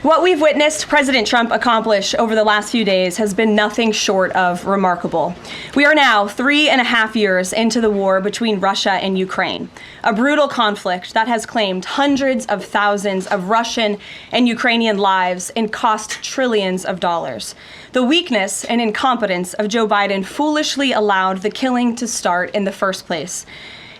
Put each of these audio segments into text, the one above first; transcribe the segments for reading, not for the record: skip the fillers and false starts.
What we've witnessed President Trump accomplish over the last few days has been nothing short of remarkable. We are now 3.5 years into the war between Russia and Ukraine, a brutal conflict that has claimed hundreds of thousands of Russian and Ukrainian lives and cost trillions of dollars. The weakness and incompetence of Joe Biden foolishly allowed the killing to start in the first place.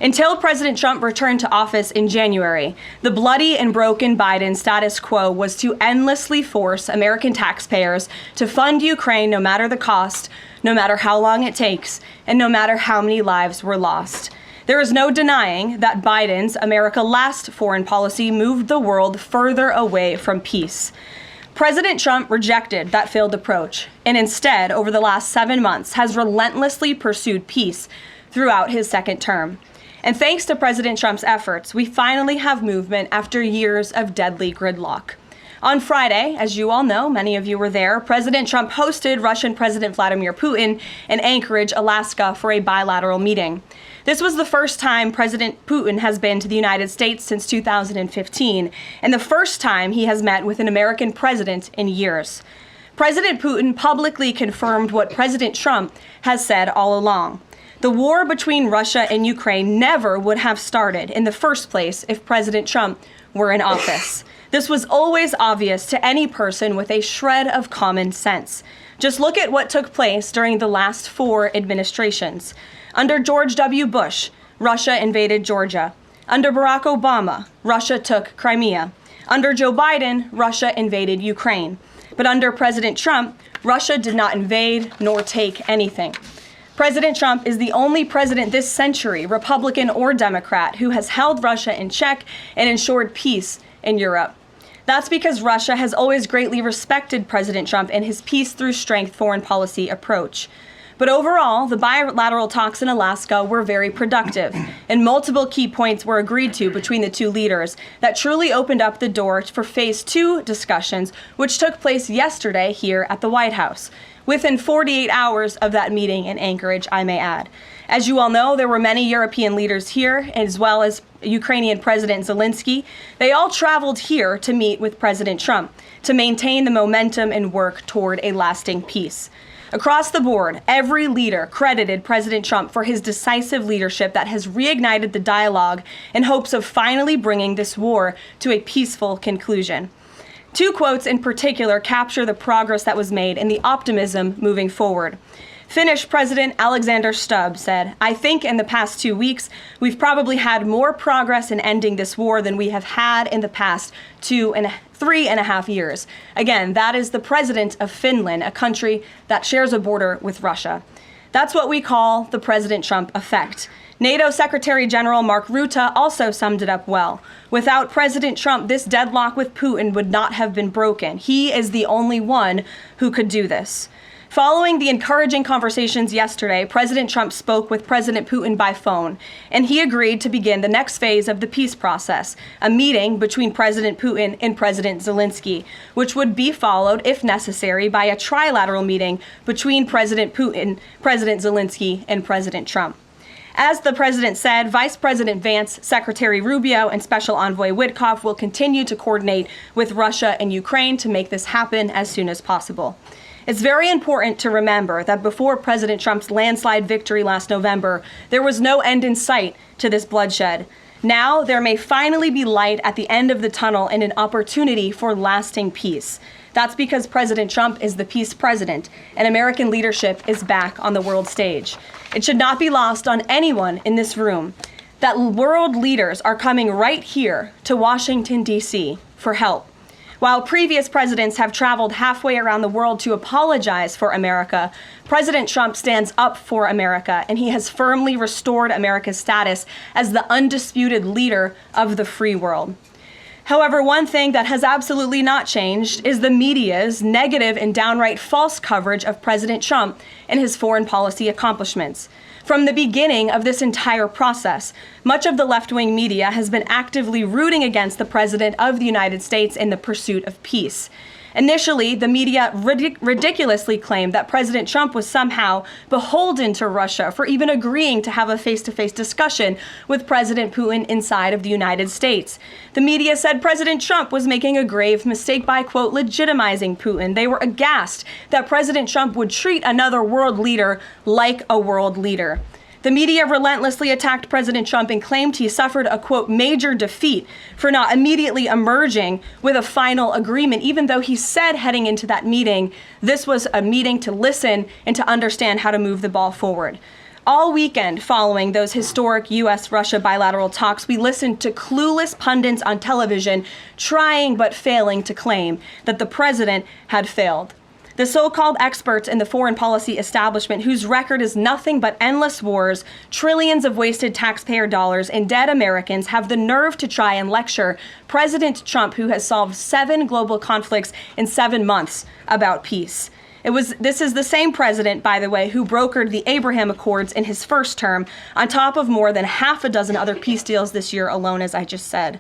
Until President Trump returned to office in January, the bloody and broken Biden status quo was to endlessly force American taxpayers to fund Ukraine no matter the cost, no matter how long it takes, and no matter how many lives were lost. There is no denying that Biden's America Last foreign policy moved the world further away from peace. President Trump rejected that failed approach, and instead, over the last 7 months, has relentlessly pursued peace throughout his second term. And thanks to President Trump's efforts, we finally have movement after years of deadly gridlock. On Friday, as you all know, many of you were there, President Trump hosted Russian President Vladimir Putin in Anchorage, Alaska, for a bilateral meeting. This was the first time President Putin has been to the United States since 2015, and the first time he has met with an American president in years. President Putin publicly confirmed what President Trump has said all along. The war between Russia and Ukraine never would have started in the first place if President Trump were in office. This was always obvious to any person with a shred of common sense. Just look at what took place during the last 4 administrations. Under George W. Bush, Russia invaded Georgia. Under Barack Obama, Russia took Crimea. Under Joe Biden, Russia invaded Ukraine. But under President Trump, Russia did not invade nor take anything. President Trump is the only president this century, Republican or Democrat, who has held Russia in check and ensured peace in Europe. That's because Russia has always greatly respected President Trump and his peace through strength foreign policy approach. But overall, the bilateral talks in Alaska were very productive, and multiple key points were agreed to between the two leaders that truly opened up the door for Phase 2 discussions, which took place yesterday here at the White House. Within 48 hours of that meeting in Anchorage, I may add. As you all know, there were many European leaders here, as well as Ukrainian President Zelenskyy. They all traveled here to meet with President Trump to maintain the momentum and work toward a lasting peace. Across the board, every leader credited President Trump for his decisive leadership that has reignited the dialogue in hopes of finally bringing this war to a peaceful conclusion. 2 quotes in particular capture the progress that was made and the optimism moving forward. Finnish President Alexander Stubb said, "I think in the past 2 weeks, we've probably had more progress in ending this war than we have had in the past 3.5 years. Again, that is the president of Finland, a country that shares a border with Russia. That's what we call the President Trump effect. NATO Secretary General Mark Rutte also summed it up well. Without President Trump, this deadlock with Putin would not have been broken. He is the only one who could do this." Following the encouraging conversations yesterday, President Trump spoke with President Putin by phone, and he agreed to begin the next phase of the peace process, a meeting between President Putin and President Zelenskyy, which would be followed, if necessary, by a trilateral meeting between President Putin, President Zelenskyy, and President Trump. As the president said, Vice President Vance, Secretary Rubio, and Special Envoy Witkoff will continue to coordinate with Russia and Ukraine to make this happen as soon as possible. It's very important to remember that before President Trump's landslide victory last November, there was no end in sight to this bloodshed. Now, there may finally be light at the end of the tunnel and an opportunity for lasting peace. That's because President Trump is the peace president, and American leadership is back on the world stage. It should not be lost on anyone in this room that world leaders are coming right here to Washington, D.C. for help. While previous presidents have traveled halfway around the world to apologize for America, President Trump stands up for America, and he has firmly restored America's status as the undisputed leader of the free world. However, one thing that has absolutely not changed is the media's negative and downright false coverage of President Trump and his foreign policy accomplishments. From the beginning of this entire process, much of the left-wing media has been actively rooting against the President of the United States in the pursuit of peace. Initially, the media ridiculously claimed that President Trump was somehow beholden to Russia for even agreeing to have a face-to-face discussion with President Putin inside of the United States. The media said President Trump was making a grave mistake by, quote, legitimizing Putin. They were aghast that President Trump would treat another world leader like a world leader. The media relentlessly attacked President Trump and claimed he suffered a, quote, major defeat for not immediately emerging with a final agreement, even though he said heading into that meeting, this was a meeting to listen and to understand how to move the ball forward. All weekend following those historic U.S.-Russia bilateral talks, we listened to clueless pundits on television trying but failing to claim that the president had failed. The so-called experts in the foreign policy establishment, whose record is nothing but endless wars, trillions of wasted taxpayer dollars, and dead Americans, have the nerve to try and lecture President Trump, who has solved 7 global conflicts in 7 months, about peace. This is the same president, by the way, who brokered the Abraham Accords in his first term, on top of more than half a dozen other peace deals this year alone, as I just said.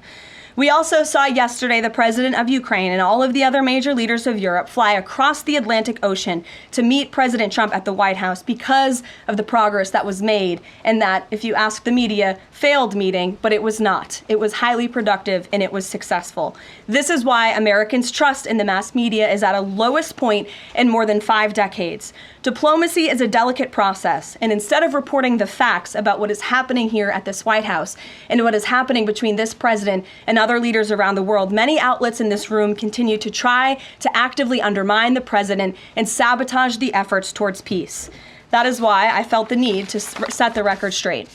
We also saw yesterday the president of Ukraine and all of the other major leaders of Europe fly across the Atlantic Ocean to meet President Trump at the White House because of the progress that was made, and that, if you ask the media, failed meeting, but it was not. It was highly productive and it was successful. This is why Americans' trust in the mass media is at a lowest point in more than 5 decades. Diplomacy is a delicate process, and instead of reporting the facts about what is happening here at this White House and what is happening between this president and other leaders around the world, many outlets in this room continue to try to actively undermine the president and sabotage the efforts towards peace. That is why I felt the need to set the record straight.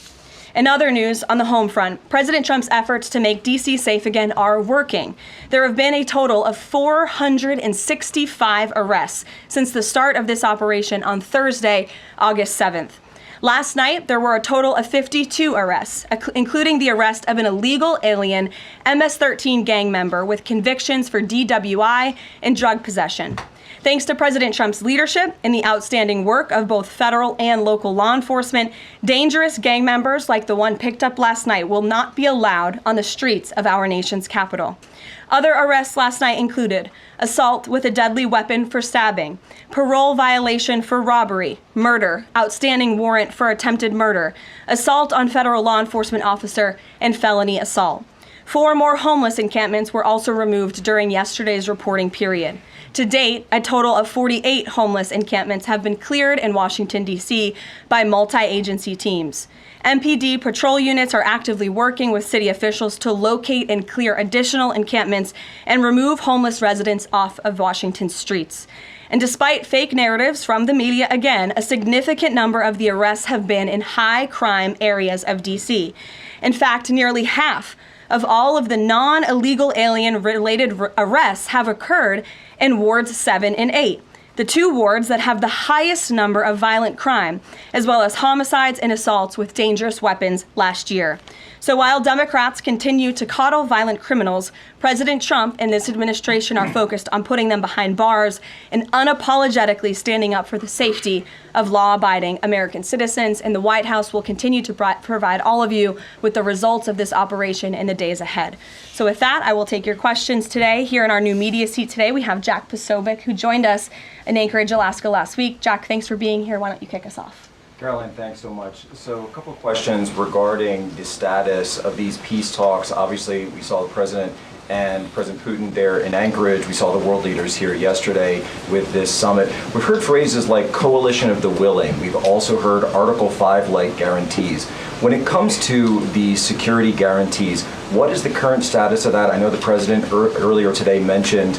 In other news, on the home front, President Trump's efforts to make D.C. safe again are working. There have been a total of 465 arrests since the start of this operation on Thursday, August 7th. Last night, there were a total of 52 arrests, including the arrest of an illegal alien MS-13 gang member with convictions for DWI and drug possession. Thanks to President Trump's leadership and the outstanding work of both federal and local law enforcement, dangerous gang members like the one picked up last night will not be allowed on the streets of our nation's capital. Other arrests last night included assault with a deadly weapon for stabbing, parole violation for robbery, murder, outstanding warrant for attempted murder, assault on federal law enforcement officer, and felony assault. 4 more homeless encampments were also removed during yesterday's reporting period. To date, a total of 48 homeless encampments have been cleared in Washington, D.C. by multi-agency teams. MPD patrol units are actively working with city officials to locate and clear additional encampments and remove homeless residents off of Washington's streets. And despite fake narratives from the media, again, a significant number of the arrests have been in high-crime areas of D.C. In fact, nearly half of all of the non-illegal alien-related arrests have occurred in wards 7 and 8, the 2 wards that have the highest number of violent crime, as well as homicides and assaults with dangerous weapons last year. So while Democrats continue to coddle violent criminals, President Trump and this administration are focused on putting them behind bars and unapologetically standing up for the safety of law-abiding American citizens. And the White House will continue to provide all of you with the results of this operation in the days ahead. So with that, I will take your questions today. Here in our new media seat today, we have Jack Posobiec, who joined us in Anchorage, Alaska last week. Jack, thanks for being here. Why don't you kick us off? Karoline, thanks so much. So a couple of questions regarding the status of these peace talks. Obviously, we saw the president and President Putin there in Anchorage. We saw the world leaders here yesterday with this summit. We've heard phrases like coalition of the willing. We've also heard Article 5-like guarantees. When it comes to the security guarantees, what is the current status of that? I know the president earlier today mentioned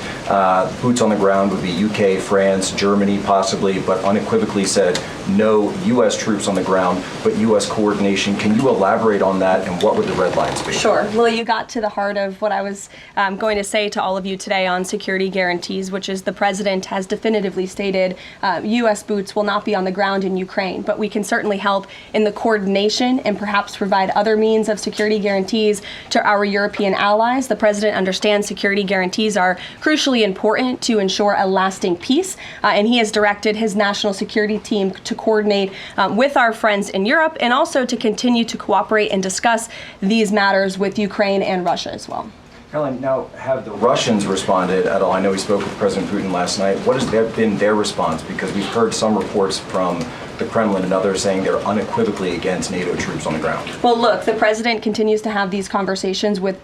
boots on the ground would be UK, France, Germany possibly, but unequivocally said no U.S. troops on the ground, but U.S. coordination. Can you elaborate on that, and what would the red lines be? Sure. Well, you got to the heart of what I was going to say to all of you today on security guarantees, which is the president has definitively stated U.S. boots will not be on the ground in Ukraine, but we can certainly help in the coordination and perhaps provide other means of security guarantees to our European allies. The president understands security guarantees are crucially important to ensure a lasting peace, and he has directed his national security team to coordinate with our friends in Europe and also to continue to cooperate and discuss these matters with Ukraine and Russia as well. Karoline, now, have the Russians responded at all? I know we spoke with President Putin last night. What has been their response? Because we've heard some reports from the Kremlin and others saying they're unequivocally against NATO troops on the ground. Well, look, the president continues to have these conversations with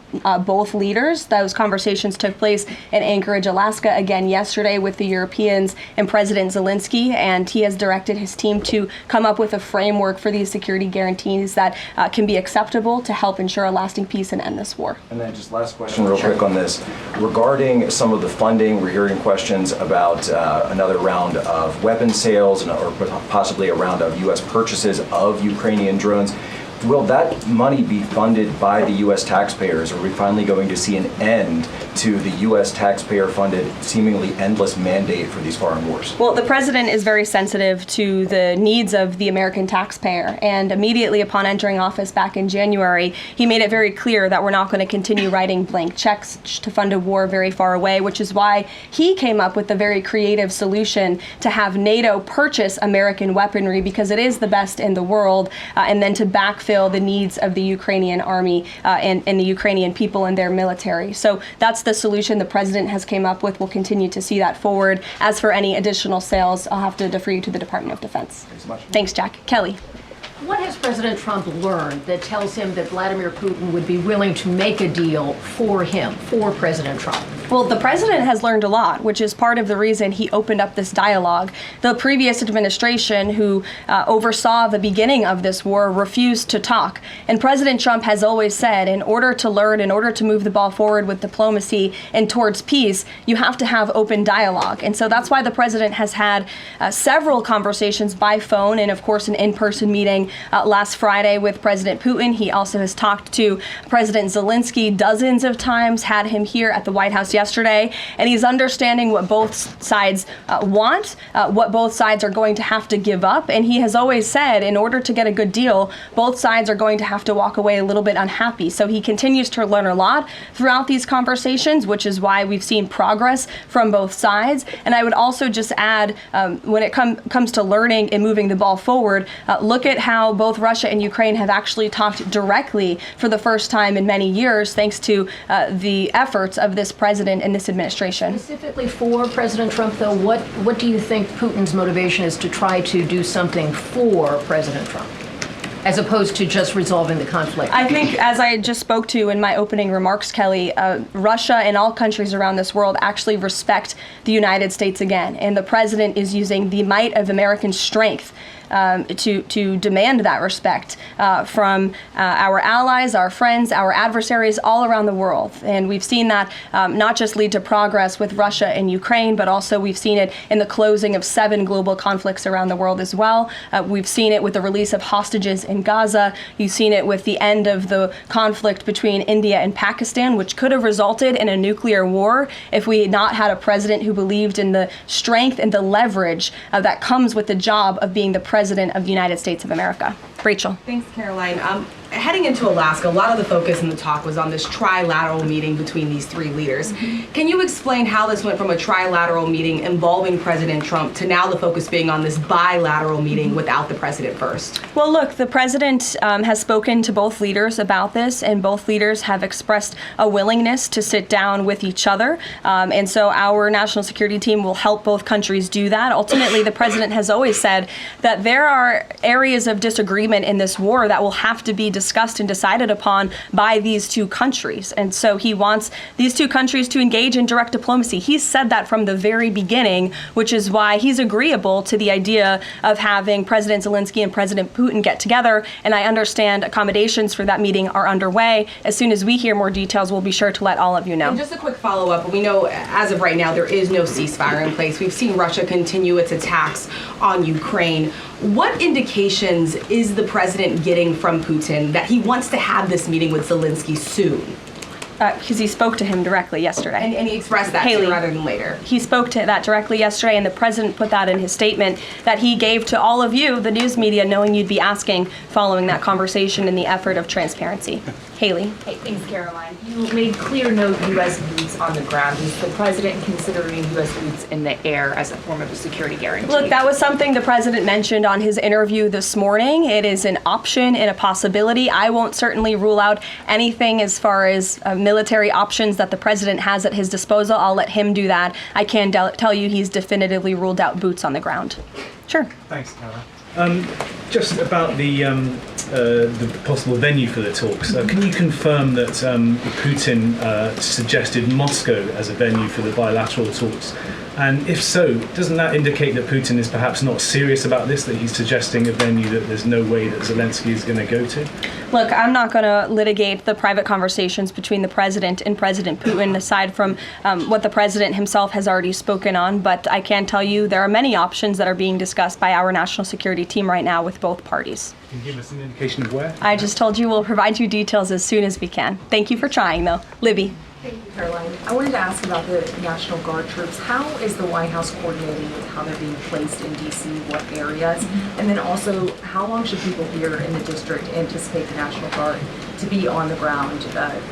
both leaders. Those conversations took place in Anchorage, Alaska, again yesterday with the Europeans and President Zelenskyy, and he has directed his team to come up with a framework for these security guarantees that can be acceptable to help ensure a lasting peace and end this war. And then just last question real quick on this. Regarding some of the funding, we're hearing questions about another round of weapon sales or possibly a round of U.S. purchases of Ukrainian drones. Will that money be funded by the U.S. taxpayers? Are we finally going to see an end to the U.S. taxpayer-funded, seemingly endless mandate for these foreign wars? Well, the president is very sensitive to the needs of the American taxpayer, and immediately upon entering office back in January, he made it very clear that we're not going to continue writing blank checks to fund a war very far away, which is why he came up with the very creative solution to have NATO purchase American weaponry, because it is the best in the world, and then to backfill the needs of the Ukrainian army and the Ukrainian people and their military. So that's the solution the president has came up with. We'll continue to see that forward. As for any additional sales, I'll have to defer you to the Department of Defense. Thanks so much. Thanks, Jack. Kelly. What has President Trump learned that tells him that Vladimir Putin would be willing to make a deal for him, for President Trump? Well, the president has learned a lot, which is part of the reason he opened up this dialogue. The previous administration, who oversaw the beginning of this war, refused to talk. And President Trump has always said, in order to learn, in order to move the ball forward with diplomacy and towards peace, you have to have open dialogue. And so that's why the president has had several conversations by phone and, of course, an in-person meeting last Friday with President Putin. He also has talked to President Zelenskyy dozens of times, had him here at the White House yesterday, and he's understanding what both sides want, what both sides are going to have to give up. And he has always said, in order to get a good deal, both sides are going to have to walk away a little bit unhappy. So he continues to learn a lot throughout these conversations, which is why we've seen progress from both sides. And I would also just add, when it comes to learning and moving the ball forward, look at how both Russia and Ukraine have actually talked directly for the first time in many years, thanks to the efforts of this president and this administration. Specifically for President Trump, though, what do you think Putin's motivation is to try to do something for President Trump, as opposed to just resolving the conflict? I think, as I just spoke to in my opening remarks, Kelly, Russia and all countries around this world actually respect the United States again. And the president is using the might of American strength to demand that respect from our allies, our friends, our adversaries all around the world. And we've seen that not just lead to progress with Russia and Ukraine, but also we've seen it in the closing of 7 global conflicts around the world as well. We've seen it with the release of hostages in Gaza. You've seen it with the end of the conflict between India and Pakistan, which could have resulted in a nuclear war if we had not had a president who believed in the strength and the leverage that comes with the job of being the President of the United States of America. Rachel. Thanks, Karoline. Heading into Alaska, a lot of the focus in the talk was on this trilateral meeting between these 3 leaders. Can you explain how this went from a trilateral meeting involving President Trump to now the focus being on this bilateral meeting without the president first? Well, look, the president has spoken to both leaders about this, and both leaders have expressed a willingness to sit down with each other. And so our national security team will help both countries do that. Ultimately, the president has always said that there are areas of disagreement in this war that will have to be discussed and decided upon by these 2 countries. And so he wants these 2 countries to engage in direct diplomacy. He's said that from the very beginning, which is why he's agreeable to the idea of having President Zelenskyy and President Putin get together. And I understand accommodations for that meeting are underway. As soon as we hear more details, we'll be sure to let all of you know. And just a quick follow-up. We know as of right now there is no ceasefire in place. We've seen Russia continue its attacks on Ukraine. What indications is the president getting from Putin that he wants to have this meeting with Zelenskyy soon? Because he spoke to him directly yesterday. And he expressed that Haley, sooner rather than later. He spoke to that directly yesterday, and the president put that in his statement that he gave to all of you, the news media, knowing you'd be asking following that conversation in the effort of transparency. Haley. Hey, thanks, Caroline. You made clear no U.S. boots on the ground. Is the president considering U.S. boots in the air as a form of a security guarantee? Look, that was something the president mentioned on his interview this morning. It is an option and a possibility. I won't certainly rule out anything as far as military options that the president has at his disposal. I'll let him do that. I can tell you he's definitively ruled out boots on the ground. Sure. Thanks, Caroline. Just about the possible venue for the talks. Can you confirm that Putin suggested Moscow as a venue for the bilateral talks? And if so, doesn't that indicate that Putin is perhaps not serious about this, that he's suggesting a venue that there's no way that Zelenskyy is going to go to? Look, I'm not going to litigate the private conversations between the president and President Putin, aside from what the president himself has already spoken on. But I can tell you there are many options that are being discussed by our national security team right now with both parties. Can you give us an indication of where? I just told you we'll provide you details as soon as we can. Thank you for trying, though. Libby. Thank you, Caroline. I wanted to ask about the National Guard troops. How is the White House coordinating with how they're being placed in D.C., what areas? And then also, how long should people here in the district anticipate the National Guard to be on the ground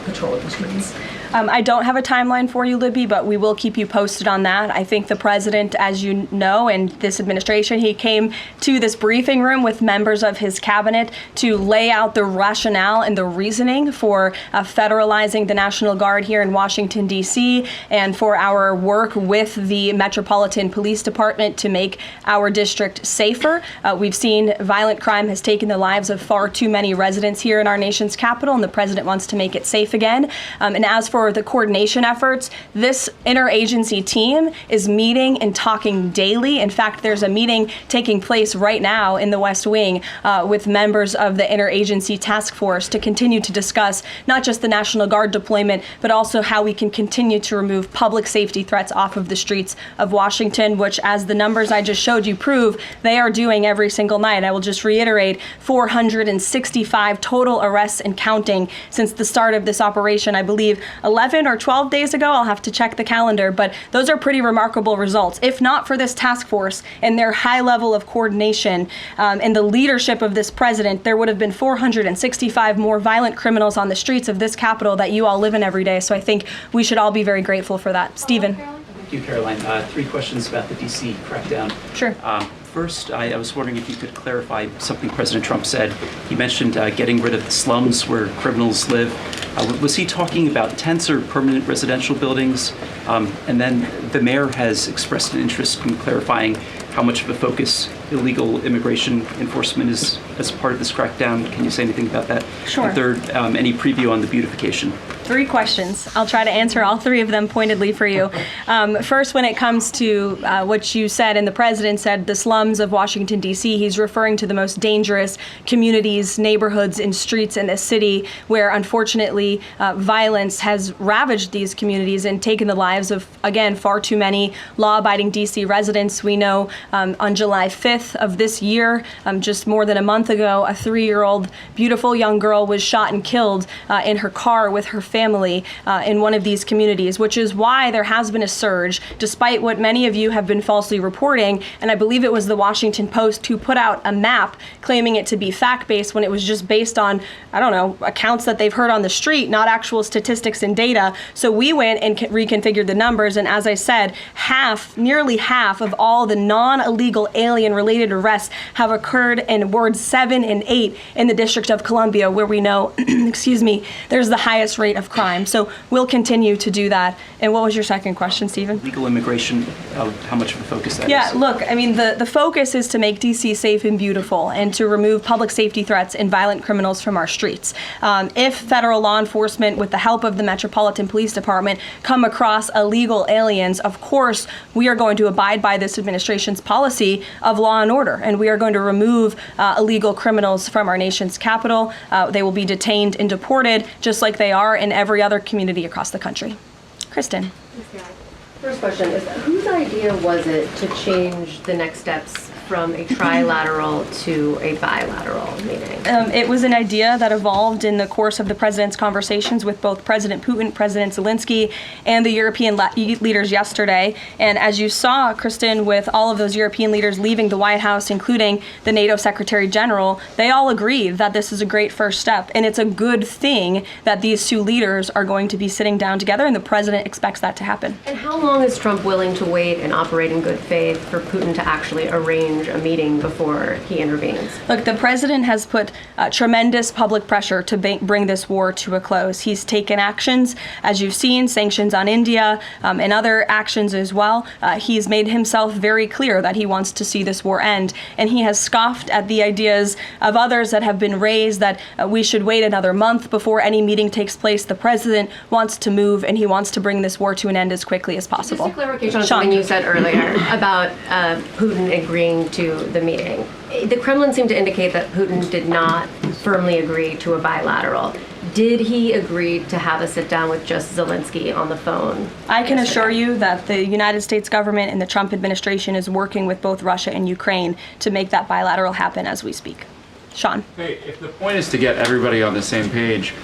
patrolling the streets? I don't have a timeline for you, Libby, but we will keep you posted on that. I think the president, as you know, and this administration, he came to this briefing room with members of his cabinet to lay out the rationale and the reasoning for federalizing the National Guard here in Washington, D.C., and for our work with the Metropolitan Police Department to make our district safer. We've seen violent crime has taken the lives of far too many residents here in our nation's capital, and the president wants to make it safe again. And as for the coordination efforts, this interagency team is meeting and talking daily. In fact, there's a meeting taking place right now in the West Wing with members of the interagency task force to continue to discuss not just the National Guard deployment, but also how we can continue to remove public safety threats off of the streets of Washington, which, as the numbers I just showed you prove, they are doing every single night. I will just reiterate, 465 total arrests and counting since the start of this operation. I believe 11 or 12 days ago, I'll have to check the calendar, but those are pretty remarkable results. If not for this task force and their high level of coordination and the leadership of this president, there would have been 465 more violent criminals on the streets of this capital that you all live in every day. So I think we should all be very grateful for that. Stephen. Thank you, Caroline. 3 questions about the D.C. crackdown. Sure. First, I was wondering if you could clarify something President Trump said. He mentioned getting rid of the slums where criminals live. Was he talking about tents or permanent residential buildings? And then the mayor has expressed an interest in clarifying how much of a focus illegal immigration enforcement is as part of this crackdown. Can you say anything about that? Sure. And third, any preview on the beautification? 3 questions. I'll try to answer all 3 of them pointedly for you. First, when it comes to what you said, and the president said, the slums of Washington, D.C., he's referring to the most dangerous communities, neighborhoods, and streets in this city where, unfortunately, violence has ravaged these communities and taken the lives of, again, far too many law-abiding D.C. residents. We know on July 5th of this year, just more than a month ago, a 3-year-old beautiful young girl was shot and killed in her car with her family in one of these communities, which is why there has been a surge, despite what many of you have been falsely reporting. And I believe it was the Washington Post who put out a map claiming it to be fact-based when it was just based on, I don't know, accounts that they've heard on the street, not actual statistics and data. So we went and reconfigured the numbers. And as I said, nearly half of all the non-illegal alien-related arrests have occurred in wards 7 and 8 in the District of Columbia, where we know, excuse me, there's the highest rate of crime. So we'll continue to do that. And what was your second question, Stephen? Legal immigration, how much of a focus that is? Yeah, look, I mean, the focus is to make D.C. safe and beautiful and to remove public safety threats and violent criminals from our streets. If federal law enforcement, with the help of the Metropolitan Police Department, come across illegal aliens, of course, we are going to abide by this administration's policy of law and order, and we are going to remove illegal criminals from our nation's capital. They will be detained and deported, just like they are in every other community across the country. Kristen. First question is, whose idea was it to change the next steps from a trilateral to a bilateral meeting? It was an idea that evolved in the course of the president's conversations with both President Putin, President Zelenskyy, and the European leaders yesterday. And as you saw, Kristen, with all of those European leaders leaving the White House, including the NATO Secretary General, they all agreed that this is a great first step. And it's a good thing that these two leaders are going to be sitting down together, and the president expects that to happen. And how long is Trump willing to wait and operate in good faith for Putin to actually arrange a meeting before he intervenes? Look, the president has put tremendous public pressure to bring this war to a close. He's taken actions, as you've seen, sanctions on India and other actions as well. He's made himself very clear that he wants to see this war end, and he has scoffed at the ideas of others that have been raised that we should wait another month before any meeting takes place. The president wants to move, and he wants to bring this war to an end as quickly as possible. Just a clarification on something you said earlier about Putin agreeing to the meeting. The Kremlin seemed to indicate that Putin did not firmly agree to a bilateral. Did he agree to have a sit-down with just Zelenskyy on the phone? I can assure you that the United States government and the Trump administration is working with both Russia and Ukraine to make that bilateral happen as we speak. Sean. Hey, if the point is to get everybody on the same page,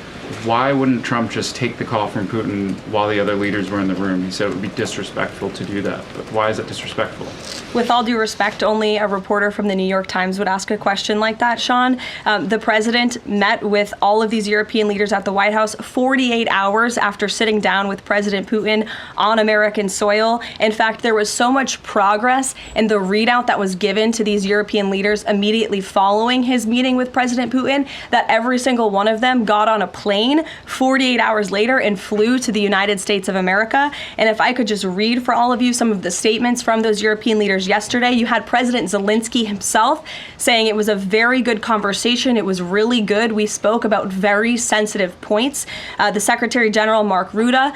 why wouldn't Trump just take the call from Putin while the other leaders were in the room? He said it would be disrespectful to do that. But why is it disrespectful? With all due respect, only a reporter from the New York Times would ask a question like that, Sean. The president met with all of these European leaders at the White House 48 hours after sitting down with President Putin on American soil. In fact, there was so much progress in the readout that was given to these European leaders immediately following his meeting with President Putin that every single one of them got on a plane 48 hours later and flew to the United States of America. And if I could just read for all of you some of the statements from those European leaders yesterday, you had President Zelenskyy himself saying it was a very good conversation. It was really good. We spoke about very sensitive points. The Secretary General, Mark Rutte,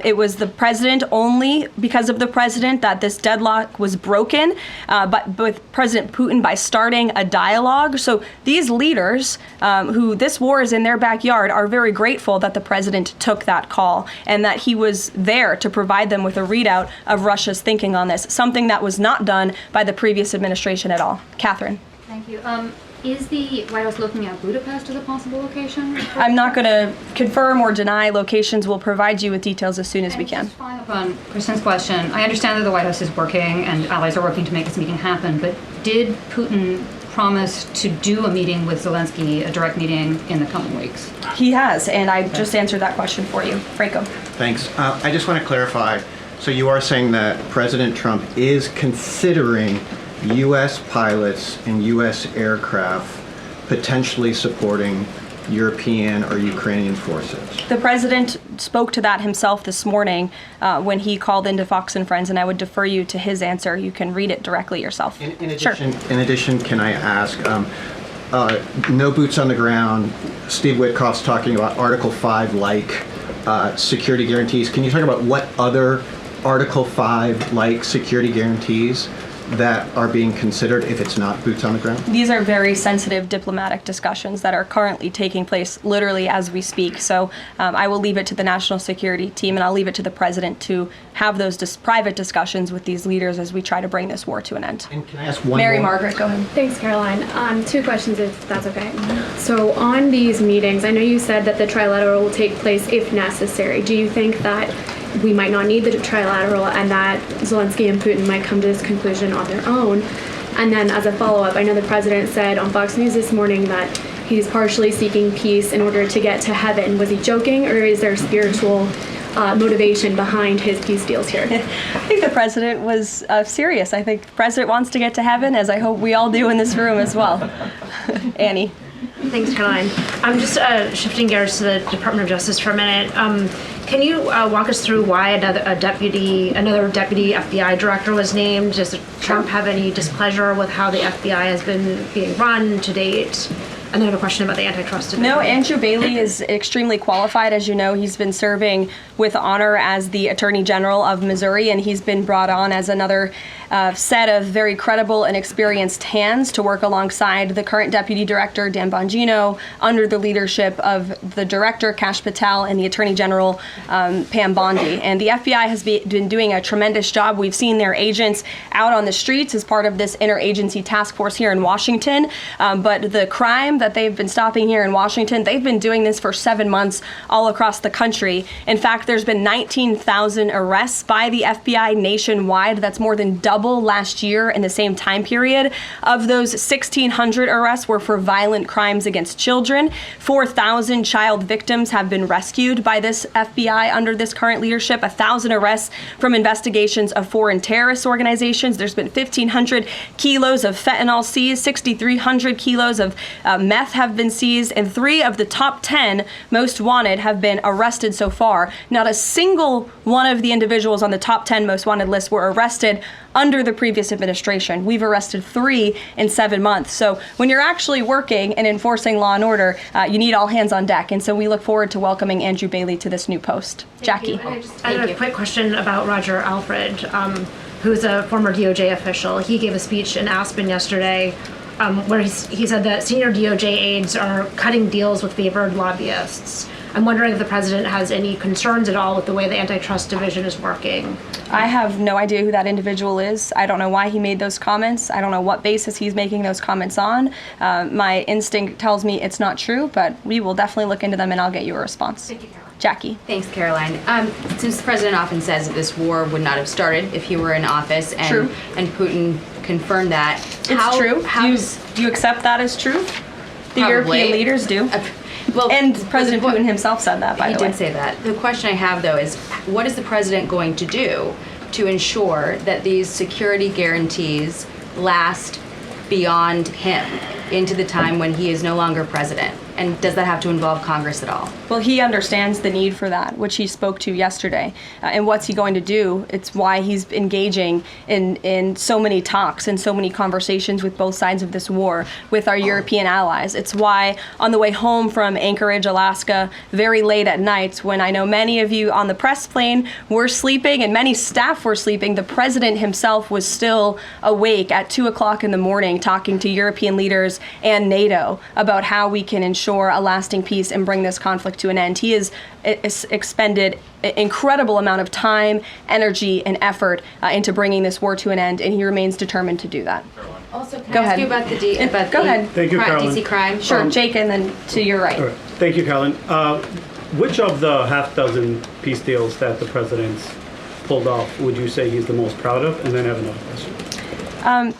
it was the president, only because of the president, that this deadlock was broken, but with President Putin by starting a dialogue. So these leaders, who this war is in their backyard, are very grateful that the president took that call and that he was there to provide them with a readout of Russia's thinking on this, something that was not done by the previous administration at all. Catherine. Thank you. Is the White House looking at Budapest as a possible location? I'm not going to confirm or deny locations. We'll provide you with details as soon as we can. Just following up on Kristen's question, I understand that the White House is working and allies are working to make this meeting happen, but did Putin promise to do a meeting with Zelenskyy, a direct meeting, in the coming weeks? He has, and I just answered that question for you. Franco. Thanks. I just want to clarify. So you are saying that President Trump is considering U.S. pilots and U.S. aircraft potentially supporting European or Ukrainian forces? The president spoke to that himself this morning when he called into Fox and Friends, and I would defer you to his answer. You can read it directly yourself. In addition, can I ask, no boots on the ground, Steve Witkoff's talking about Article 5-like security guarantees. Can you talk about what other Article 5-like security guarantees that are being considered if it's not boots on the ground? These are very sensitive diplomatic discussions that are currently taking place literally as we speak. So I will leave it to the national security team, and I'll leave it to the president to have those private discussions with these leaders as we try to bring this war to an end. And can I ask one Mary more? Margaret, go ahead. Thanks, Caroline. Two questions, if that's okay. So on these meetings, I know you said that the trilateral will take place if necessary. Do you think that we might not need the trilateral and that Zelenskyy and Putin might come to this conclusion on their own? And then as a follow-up, I know the president said on Fox News this morning that he's partially seeking peace in order to get to heaven. Was he joking, or is there spiritual motivation behind his peace deals here? I think the president was serious. I think the president wants to get to heaven, as I hope we all do in this room as well. Annie. Thanks, Caroline. I'm just shifting gears to the Department of Justice for a minute. Can you walk us through why another deputy FBI director was named? Does Trump have any displeasure with how the FBI has been being run to date? And then I have a question about the antitrust division. No, Andrew Bailey is extremely qualified. As you know, he's been serving with honor as the Attorney General of Missouri, and he's been brought on as another set of very credible and experienced hands to work alongside the current Deputy Director, Dan Bongino, under the leadership of the Director, Kash Patel, and the Attorney General, Pam Bondi. And the FBI has been doing a tremendous job. We've seen their agents out on the streets as part of this interagency task force here in Washington. But the crime that they've been stopping here in Washington, they've been doing this for 7 months all across the country. In fact, there's been 19,000 arrests by the FBI nationwide. That's more than double last year in the same time period. Of those, 1,600 arrests were for violent crimes against children. 4,000 child victims have been rescued by this FBI under this current leadership. 1,000 arrests from investigations of foreign terrorist organizations. There's been 1,500 kilos of fentanyl seized. 6,300 kilos of meth have been seized, and 3 of the top 10 most wanted have been arrested so far. Not a single one of the individuals on the top 10 most wanted list were arrested under the previous administration. We've arrested 3 in 7 months. So when you're actually working and enforcing law and order, you need all hands on deck. And so we look forward to welcoming Andrew Bailey to this new post. Jackie. I have a quick question about Roger Alfred, who's a former DOJ official. He gave a speech in Aspen yesterday where he said that senior DOJ aides are cutting deals with favored lobbyists. I'm wondering if the president has any concerns at all with the way the antitrust division is working. I have no idea who that individual is. I don't know why he made those comments. I don't know what basis he's making those comments on. My instinct tells me it's not true, but we will definitely look into them and I'll get you a response. Thank you, Caroline. Jackie. Thanks, Caroline. Since the president often says that this war would not have started if he were in office, and True. and Putin confirmed that. It's true. Do you accept that as true? The European leaders do. Well, and President Putin himself said that, by the way. He did say that. The question I have, though, is what is the president going to do to ensure that these security guarantees last beyond him into the time when he is no longer president? And does that have to involve Congress at all? Well, he understands the need for that, which he spoke to yesterday. And what's he going to do? It's why he's engaging in so many talks and so many conversations with both sides of this war with our European allies. It's why on the way home from Anchorage, Alaska, very late at night, when I know many of you on the press plane were sleeping and many staff were sleeping, the president himself was still awake at 2 o'clock in the morning talking to European leaders and NATO about how we can ensure a lasting peace and bring this conflict to an end. He has expended an incredible amount of time, energy, and effort into bringing this war to an end, and he remains determined to do that. Also, can Go I ask ahead. you about the Go ahead. Thank you, Caroline. DC crime? Sure, Jake, and then to your right. All right. Thank you, Caroline. Which of the half dozen peace deals that the president's pulled off would you say he's the most proud of? And then I have another question.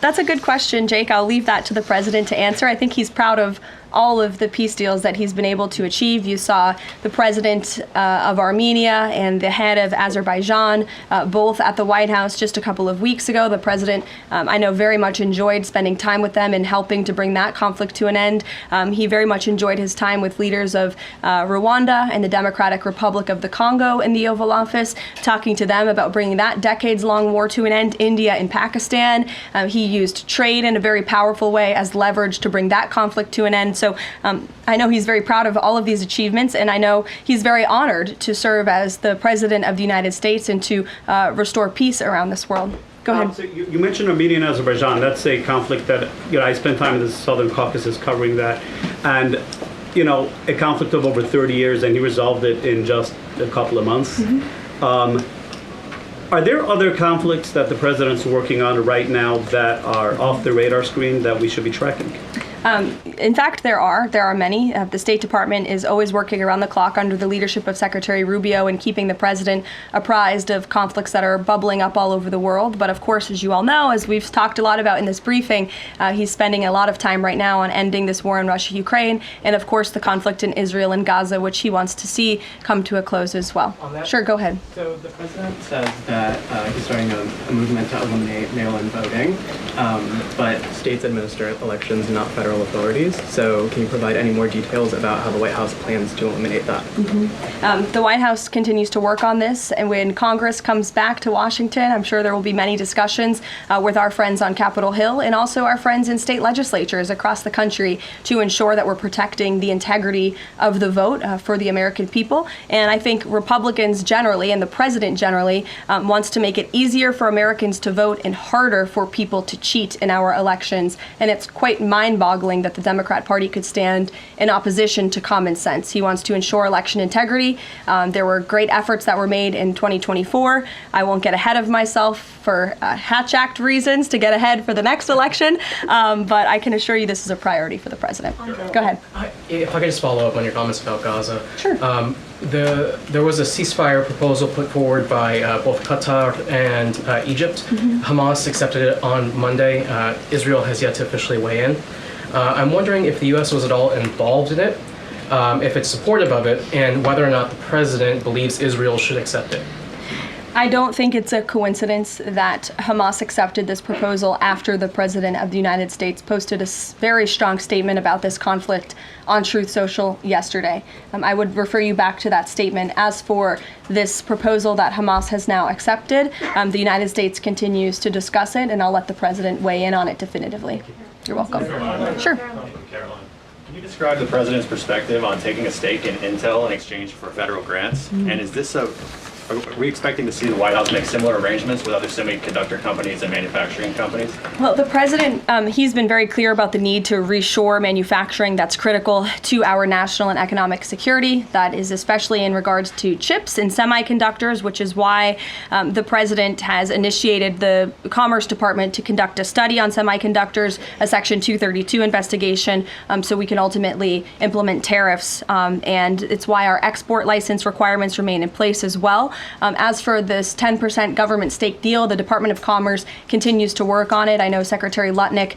That's a good question, Jake. I'll leave that to the president to answer. I think he's proud of all of the peace deals that he's been able to achieve. You saw the president of Armenia and the head of Azerbaijan both at the White House just a couple of weeks ago. The president, I know, very much enjoyed spending time with them and helping to bring that conflict to an end. He very much enjoyed his time with leaders of Rwanda and the Democratic Republic of the Congo in the Oval Office, talking to them about bringing that decades-long war to an end. India and Pakistan. He used trade in a very powerful way as leverage to bring that conflict to an end. So I know he's very proud of all of these achievements, and I know he's very honored to serve as the President of the United States and to restore peace around this world. Go ahead. So you mentioned Armenia and Azerbaijan. That's a conflict that, I spent time in the Southern Caucasus covering that. And, a conflict of over 30 years, and he resolved it in just a couple of months. Mm-hmm. Are there other conflicts that the president's working on right now that are off the radar screen that we should be tracking? In fact, there are many. The State Department is always working around the clock under the leadership of Secretary Rubio and keeping the president apprised of conflicts that are bubbling up all over the world. But of course, as you all know, as we've talked a lot about in this briefing, he's spending a lot of time right now on ending this war in Russia-Ukraine, and of course the conflict in Israel and Gaza, which he wants to see come to a close as well. Sure, go ahead. So the president says that he's starting a movement to eliminate mail-in voting, but states administer elections, not federal federal authorities. So can you provide any more details about how the White House plans to eliminate that? The White House continues to work on this, and when Congress comes back to Washington, I'm sure there will be many discussions with our friends on Capitol Hill and also our friends in state legislatures across the country to ensure that we're protecting the integrity of the vote for the American people. And I think Republicans generally and the president generally wants to make it easier for Americans to vote and harder for people to cheat in our elections. And it's quite mind-boggling that the Democrat Party could stand in opposition to common sense. He wants to ensure election integrity. There were great efforts that were made in 2024. I won't get ahead of myself for Hatch Act reasons to get ahead for the next election, but I can assure you this is a priority for the president. Go ahead. If I could just follow up on your comments about Gaza. Sure. There was a ceasefire proposal put forward by both Qatar and Egypt. Hamas accepted it on Monday. Israel has yet to officially weigh in. I'm wondering if the U.S. was at all involved in it, if it's supportive of it, and whether or not the president believes Israel should accept it. I don't think it's a coincidence that Hamas accepted this proposal after the President of the United States posted a very strong statement about this conflict on Truth Social yesterday. I would refer you back to that statement. As for this proposal that Hamas has now accepted, the United States continues to discuss it, and I'll let the President weigh in on it definitively. You're welcome. Sure. Caroline, can you describe the President's perspective on taking a stake in Intel in exchange for federal grants? And is this are we expecting to see the White House make similar arrangements with other semiconductor companies and manufacturing companies? Well, the president, he's been very clear about the need to reshore manufacturing that's critical to our national and economic security. That is especially in regards to chips and semiconductors, which is why the president has initiated the Commerce Department to conduct a study on semiconductors, a Section 232 investigation, so we can ultimately implement tariffs. And it's why our export license requirements remain in place as well. As for this 10% government stake deal, the Department of Commerce continues to work on it. I know Secretary Lutnick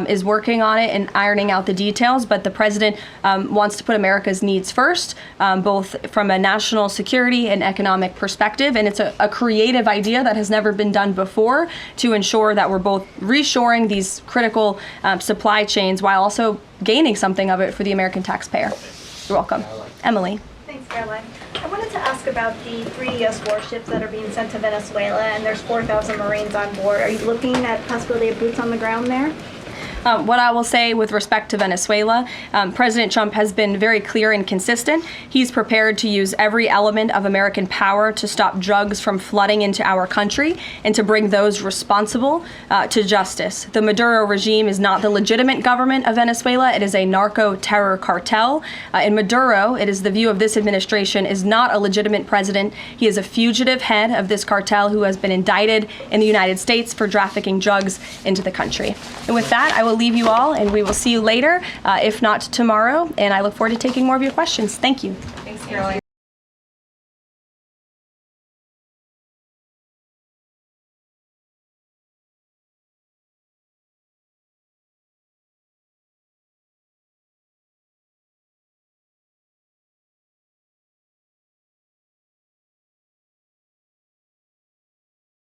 is working on it and ironing out the details, but the president wants to put America's needs first, both from a national security and economic perspective. And it's a creative idea that has never been done before to ensure that we're both reshoring these critical supply chains while also gaining something of it for the American taxpayer. You're welcome. Emily. Thanks, Caroline. I wanted to ask about the 3 U.S. warships that are being sent to Venezuela, and there's 4,000 Marines on board. Are you looking at possibility of boots on the ground there? What I will say with respect to Venezuela, President Trump has been very clear and consistent. He's prepared to use every element of American power to stop drugs from flooding into our country and to bring those responsible to justice. The Maduro regime is not the legitimate government of Venezuela. It is a narco-terror cartel. In Maduro, it is the view of this administration, is not a legitimate president. He is a fugitive head of this cartel who has been indicted in the United States for trafficking drugs into the country. And with that, I will leave you all, and we will see you later, if not tomorrow, and I look forward to taking more of your questions. Thank you. Thanks, Caroline.